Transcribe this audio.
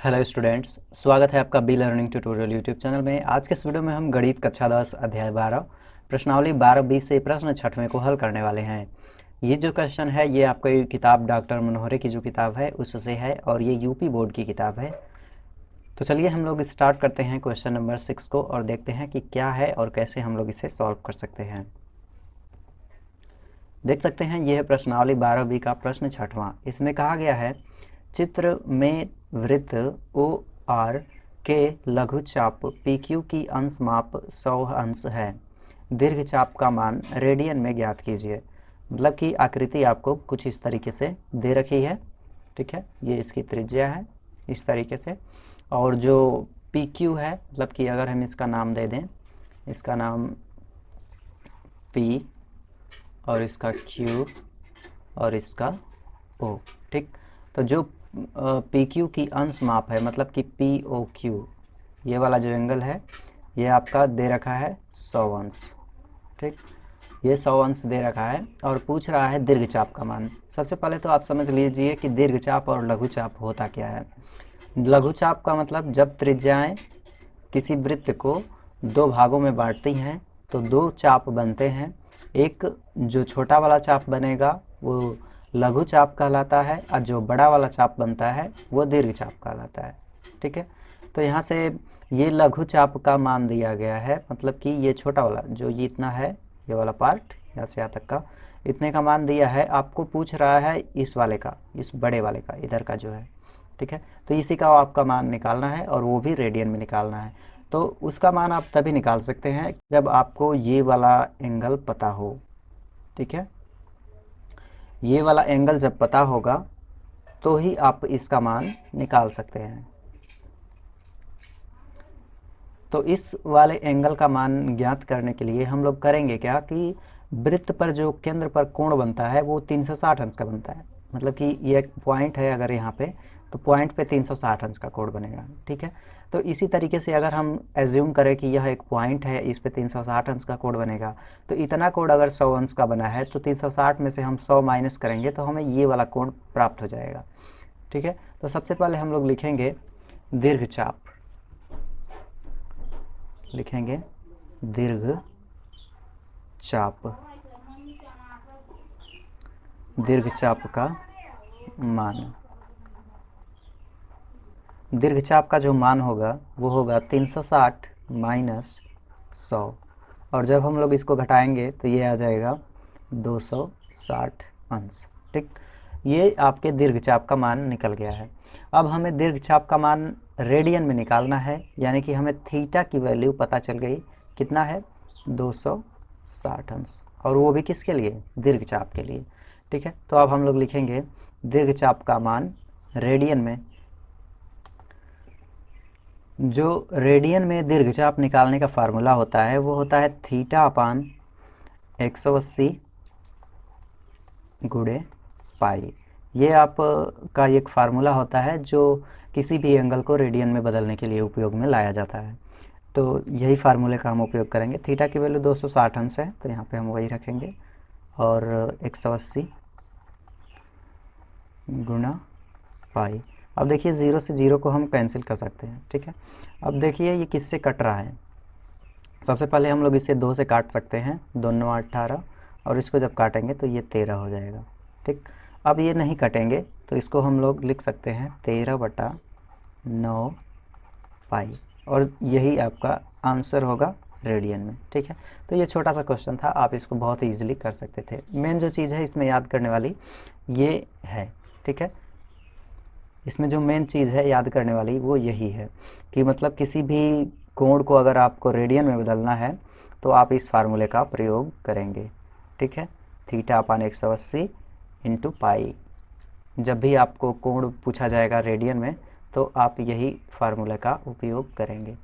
Hello students, स्वागत है आपका be learning tutorial YouTube channel में। आज के इस वीडियो में हम गणित कक्षा 10 अध्याय 12 प्रश्नावली 12-20 से प्रश्न 6वें को हल करने वाले हैं। ये जो क्वेश्चन है ये आपकी किताब डॉक्टर मनोहरे की जो किताब है उससे है और ये यूपी बोर्ड की किताब है। तो चलिए हम लोग स्टार्ट करते हैं क्वेश्चन नंबर 6 को और देखते हैं कि क्या है और कैसे हम लोग इसे सॉल्व कर सकते हैं। देख सकते हैं यह है प्रश्नावली 12B का प्रश्न 6वां। इसमें कहा गया है चित्र में वृत्त ओ आर के लघु चाप पी क्यू की अंश माप 100 अंश है। दीर्घ चाप का मान रेडियन में ज्ञात कीजिए। मतलब कि आकृति आपको कुछ इस तरीके से दे रखी है, ठीक है। ये इसकी त्रिज्या है इस तरीके से, और जो पी क्यू है मतलब कि अगर हम इसका नाम दे दें, इसका नाम पी और इसका क्यू और इसका ओ, ठीक। तो जो पी क्यू की अंश माप है मतलब कि पी ओ क्यू, ये वाला जो एंगल है ये आपका दे रखा है 100 अंश, ठीक। ये 100 अंश दे रखा है और पूछ रहा है दीर्घ चाप का मान। सबसे पहले तो आप समझ लीजिए कि दीर्घ चाप और लघु चाप होता क्या है। लघु चाप का मतलब जब त्रिज्याएं किसी वृत्त को दो भागों में बांटती हैं तो दो चाप बनते हैं। एक जो छोटा वाला चाप बनेगा वो लघु चाप कहलाता है और जो बड़ा वाला चाप बनता है वो दीर्घ चाप कहलाता है, ठीक है। तो यहाँ से ये लघु चाप का मान दिया गया है, मतलब कि ये छोटा वाला जो ये इतना है, ये वाला पार्ट यहाँ से यहाँ तक का इतने का मान दिया है। आपको पूछ रहा है इस वाले का, इस बड़े वाले का, इधर का जो है, ठीक है। तो इसी का आपका मान निकालना है और वो भी रेडियन में निकालना है। तो उसका मान आप तभी निकाल सकते हैं जब आपको ये वाला एंगल पता हो, ठीक है। ये वाला एंगल जब पता होगा तो ही आप इसका मान निकाल सकते हैं। तो इस वाले एंगल का मान ज्ञात करने के लिए हम लोग करेंगे क्या कि वृत्त पर जो केंद्र पर कोण बनता है वो 360 अंश का बनता है। मतलब कि ये एक पॉइंट है, अगर यहाँ पे तो पॉइंट पे 360 अंश का कोण बनेगा, ठीक है। तो इसी तरीके से अगर हम एज्यूम करें कि यह एक पॉइंट है, इस पे 360 अंश का कोण बनेगा, तो इतना कोण अगर 100 अंश का बना है तो 360 में से हम 100 माइनस करेंगे तो हमें ये वाला कोण प्राप्त हो जाएगा, ठीक है। तो सबसे पहले हम लोग लिखेंगे दीर्घ चाप, लिखेंगे दीर्घ चाप, दीर्घ चाप का मान। दीर्घ चाप का जो मान होगा वो होगा 360 माइनस 100, और जब हम लोग इसको घटाएंगे तो ये आ जाएगा 260 अंश, ठीक। ये आपके दीर्घ चाप का मान निकल गया है। अब हमें दीर्घ चाप का मान रेडियन में निकालना है, यानी कि हमें थीटा की वैल्यू पता चल गई, कितना है 260 अंश, और वो भी किसके लिए, दीर्घ चाप के लिए, ठीक है। तो अब हम लोग लिखेंगे दीर्घ चाप का मान रेडियन में। जो रेडियन में दीर्घ चाप निकालने का फार्मूला होता है वो होता है थीटा अपान 180 गुणे पाई। ये आपका एक फार्मूला होता है जो किसी भी एंगल को रेडियन में बदलने के लिए उपयोग में लाया जाता है। तो यही फार्मूले का हम उपयोग करेंगे। थीटा की वैल्यू 260 अंश है तो यहाँ पे हम वही रखेंगे, और 180 गुणा पाई। अब देखिए 0 से 0 को हम कैंसिल कर सकते हैं, ठीक है। अब देखिए ये किससे कट रहा है। सबसे पहले हम लोग इसे 2 से काट सकते हैं, 2 9 18, और इसको जब काटेंगे तो ये 13 हो जाएगा, ठीक। अब ये नहीं कटेंगे तो इसको हम लोग लिख सकते हैं 13/9 पाई, और यही आपका आंसर होगा रेडियन में, ठीक है। तो ये छोटा सा क्वेश्चन था, आप इसको बहुत ईजिली कर सकते थे। मेन जो चीज़ है इसमें याद करने वाली ये है, ठीक है। इसमें जो मेन चीज़ है याद करने वाली वो यही है कि मतलब किसी भी कोण को अगर आपको रेडियन में बदलना है तो आप इस फार्मूले का प्रयोग करेंगे, ठीक है। Theta upon 180 into pi. जब भी आपको कोण पूछा जाएगा रेडियन में तो आप यही फार्मूले का उपयोग करेंगे।